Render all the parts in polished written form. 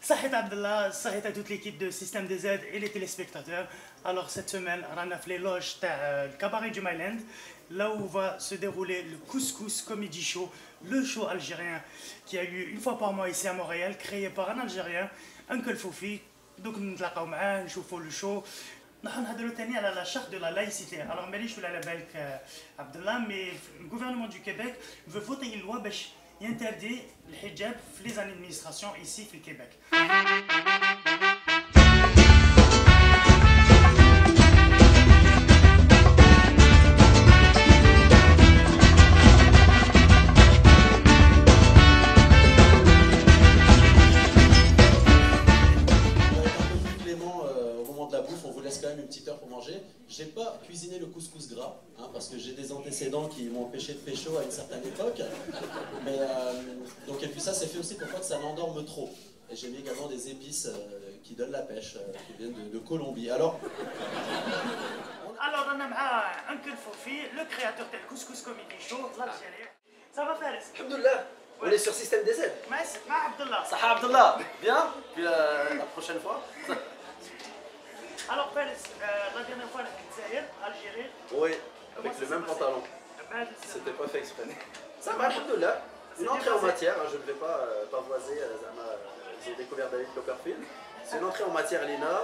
Sahit Abdallah, Sahit à toute l'équipe de Système des Aides et les téléspectateurs. Alors cette semaine, on a fait les loges du cabaret du Myland, là où va se dérouler le Couscous Comedy Show, le show algérien qui a lieu une fois par mois ici à Montréal, créé par un Algérien, Uncle Foufi. Donc nous نتلاقاو معاه نشوفوا le show. نحن نهضروا ثاني على la charte de la laïcité. Alors ماليش ولا على بالك Abdallah, mais le gouvernement du Québec veut voter une loi باش interdit le hijab dans les administrations ici au Québec. On vous laisse quand même une petite heure pour manger. J'ai pas cuisiné le couscous gras, hein, parce que j'ai des antécédents qui m'ont empêché de pécho à une certaine époque. Mais, donc, et puis ça, c'est fait aussi pour pas que ça n'endorme trop. Et j'ai mis également des épices qui donnent la pêche, qui viennent de Colombie. Alors on a Uncle Foufi, le créateur du Couscous Comedy Show, l'Algérien. Ça va faire? Alhamdoulilah. On est sur Système des Aides. Merci, Abdallah. Saha Abdallah. Bien. Puis la prochaine fois. Alors, Fares, la dernière fois, on a Algérie. Oui, avec le même pantalon. C'était pas fait exprès. Ça va, alhamdoulilah. Une entrée en matière, hein, je ne vais pas pavoiser, ils ont découvert David Copperfield. C'est une entrée en matière, Lina,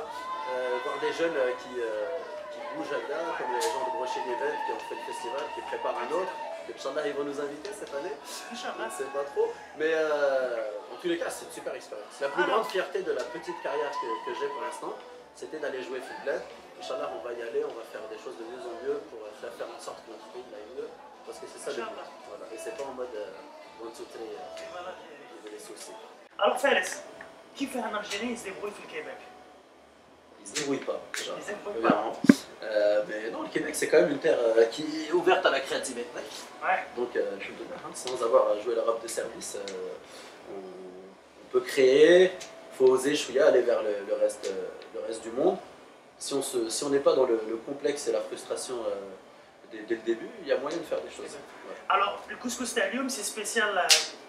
voir des jeunes qui bougent à dedans, comme les gens de Brochet Event qui ont fait le festival, qui préparent un autre. Inch'Allah, ils vont nous inviter cette année. Inch'Allah. Je ne sais pas trop. Mais en tous les cas, c'est une super expérience. La plus grande fierté de la petite carrière que j'ai pour l'instant, c'était d'aller jouer Fidlet. Inch'Allah, on va y aller, on va faire des choses de mieux en mieux pour faire en sorte que notre pays aille mieux. Parce que c'est ça le but. Voilà. Et c'est pas en mode one, two, three, les soucis. Alors, Fares, qui fait un Algérien, il se débrouille au Québec? Il se débrouille pas, déjà. Il se débrouille pas. Mais non, le Québec, c'est quand même une terre qui est ouverte à la créativité. Ouais. Donc, je me dis, sans avoir joué l'Europe de service, on peut créer. Il faut oser chouïa, aller vers le reste du monde. Si on n'est pas dans le complexe et la frustration dès le début, il y a moyen de faire des choses. Ouais. Alors, le couscous Stadium, c'est spécial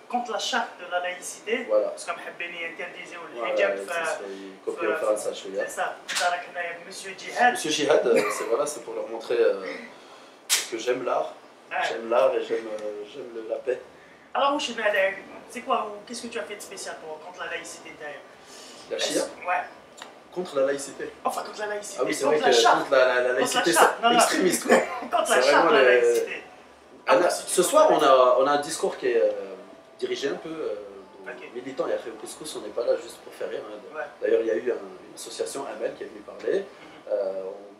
contre la charte de la laïcité. Voilà. Parce qu'on a interdit le hijab. C'est ça. Monsieur Djihad. Monsieur Djihad, c'est pour leur montrer que j'aime l'art. Ouais. J'aime l'art et j'aime la paix. Alors, c'est quoi, qu'est-ce que tu as fait de spécial contre la laïcité d'ailleurs? La chia? Ouais. Contre la laïcité. Enfin, contre la laïcité. Ah oui, c'est vrai que contre la laïcité extrémiste. Quoi. Contre la charte de la laïcité. Ce soir, on a un discours qui est dirigé un peu militant. Il a fait au couscous, on n'est pas là juste pour faire rire. Hein. Ouais. D'ailleurs, il y a eu une association, Amel, qui est venue parler.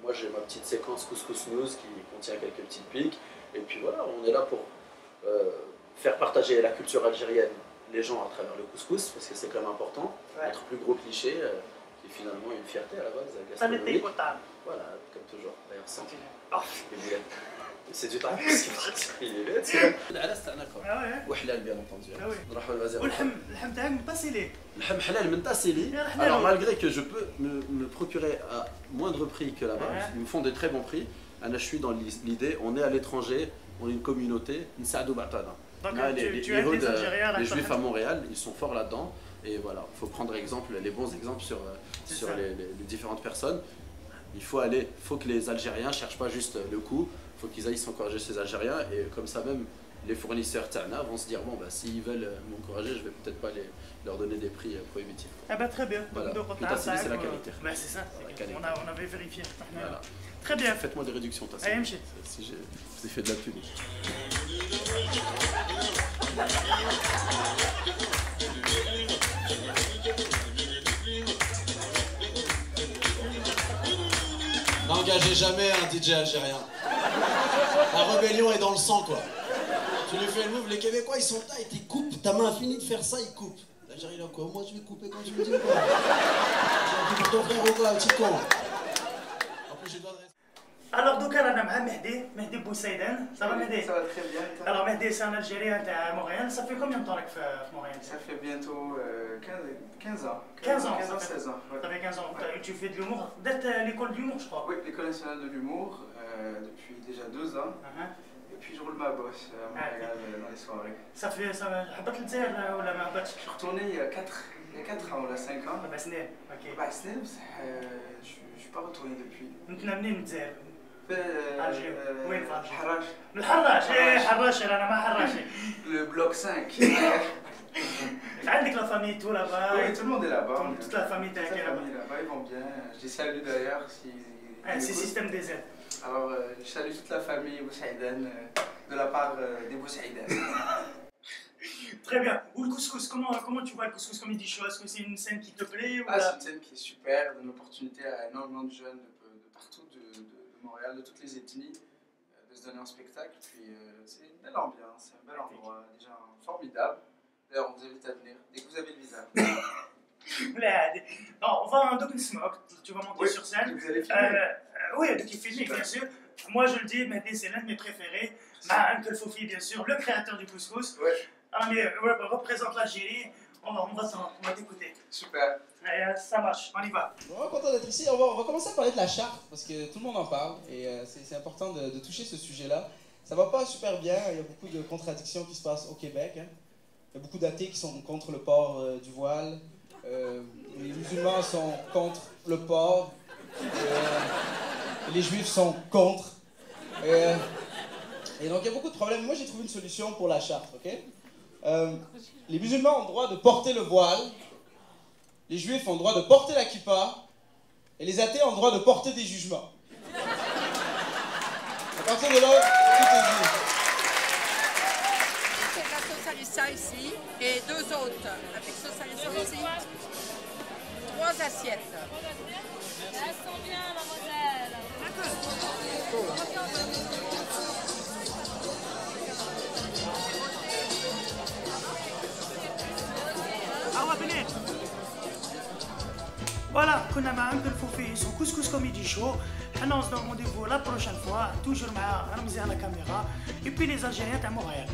Moi, j'ai ma petite séquence Couscous News qui contient quelques petites piques. Et puis voilà, on est là pour faire partager la culture algérienne, les gens à travers le couscous, parce que c'est quand même important. Ouais. Notre plus gros cliché, qui est finalement une fierté à la base gastronomique. Voilà, comme toujours. D'ailleurs, sans c'est du temps parce qu'il est bête. وحلال bien entendu. واللحم تاعك متصلي. اللحم حلال من تاسيلي. Alors malgré que je peux me procurer à moindre prix que là-bas, ils me font des très bons prix. Je suis dans l'idée, on est à l'étranger, on est une communauté, نساعدوا بعضنا. Les Juifs à Montréal, ils sont forts là-dedans. Et voilà, il faut prendre les bons exemples sur les différentes personnes. Il faut que les Algériens ne cherchent pas juste le coup, il faut qu'ils aillent s'encourager ces Algériens. Et comme ça même, les fournisseurs Tana vont se dire, bon, bah, s'ils veulent m'encourager, je ne vais peut-être pas leur donner des prix prohibitifs. Ah bah très bien. Voilà. C'est la qualité. Bah, c'est ça, on avait vérifié. Voilà. Très bien. Faites-moi des réductions, Tassi. Si je vous ai fait de la pub. N'engagez jamais un DJ algérien. La rébellion est dans le sang, quoi. Tu lui fais le move, les Québécois ils sont tight, ils coupent. Ta main a fini de faire ça, ils coupent. L'Algérie là, quoi. Moi je vais couper quand tu me dis, quoi. Pour ton frère ou quoi, petit con. En plus, je dois rester. Alors, donc, on a Mehdi Boussaïden. Ça va, Mehdi? Ça va très bien. Alors, Mehdi, c'est un Algérien à Montréal. Ça fait combien de temps que à Montréal? Ça fait bientôt 15 ans. 15 ans, 16 ans. Ça fait 15 ans. Ouais. Tu fais de l'humour d'être à l'école d'humour, je crois. Oui, l'école nationale de l'humour, depuis déjà 2 ans. Et puis je roule ma bosse à Montréal dans les soirées. Ça fait. Ça va. حبت الجزائر ولا ما حبتش؟ Je suis retourné il y a 4 Il y a 4 ans ou 5 ans. بس سنين اوكي بس je suis pas retourné depuis. انت منين من الجزائر؟ وين في الحراش. من الحراش ايه حراشي انا ما حراشي Le bloc 5. عندك لا فامي تو لابا Oui, tout le monde est là-bas. toute la famille Toute تاعك la là-bas famille là-bas, ils vont bien. Je les salue d'ailleurs. c'est système des aides. Alors, je salue toute la famille Boussaïdan de la part des Boussaïdan. Très bien. Ou le couscous, comment tu vois le couscous Comedy Show? Est-ce que c'est une scène qui te plaît ou C'est une scène qui est super, donne l'opportunité à énormément de jeunes de partout, de Montréal, de toutes les ethnies, de se donner en spectacle. Puis c'est une belle ambiance, c'est un bel endroit, des gens formidables. D'ailleurs, on vous invite à venir dès que vous avez le visa. Non, on va un docu-smoke, tu vas monter sur scène. Vous allez filmer. Oui, un docu-filmique, bien sûr. Moi, je le dis, c'est l'un de mes préférés. Uncle Fofi, bien sûr, le créateur du couscous. Ouais. Mais représente l'Algérie. On va t'écouter. Super. Ça marche, on y va. Vraiment content d'être ici. On va commencer à parler de la charte parce que tout le monde en parle et c'est important de toucher ce sujet-là. Ça va pas super bien, il y a beaucoup de contradictions qui se passent au Québec. Hein. Il y a beaucoup d'athées qui sont contre le port du voile. Les musulmans sont contre le port. Les juifs sont contre. Et donc il y a beaucoup de problèmes. Moi j'ai trouvé une solution pour la charte, ok? Les musulmans ont le droit de porter le voile, les juifs ont le droit de porter la kippa, et les athées ont le droit de porter des jugements. À partir de là, tout est dit. C'est la socialista ici, et 2 autres avec socialista aussi. 3 assiettes. Elles sont bien, mademoiselle. Voilà, كنا مع انكل فوفي son couscous comedy show. On se donne rendez-vous la prochaine fois, toujours مع رمزي à la caméra. Et puis les Algériens à Montréal.